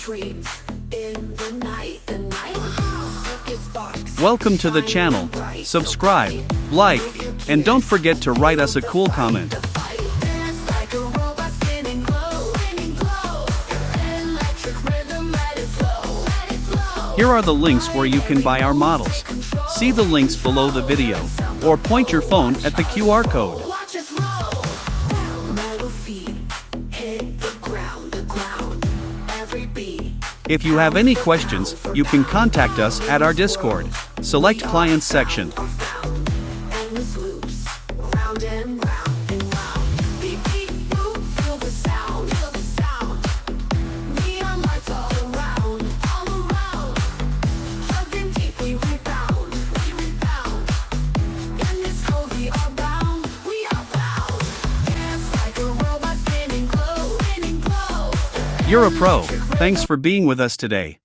dreams in the night. Circus box. Welcome to the channel. Subscribe, like, and don't forget to write us a cool comment. Dance like a robot spinning glow. Electric rhythm, let it flow. Here are the links where you can buy our models. See the links below the video, or point your phone at the QR code. Watch us roll. Metal feet hit the ground. Every beat. If you have any questions, you can contact us at our Discord. Select Clients section. Endless loops, round and round and round. Beat, beat, boop, feel the sound. Neon lights all around. Hugging deep, we rebound. In this code we are bound. Dance like a robot spinning glow. You're a pro. Thanks for being with us today.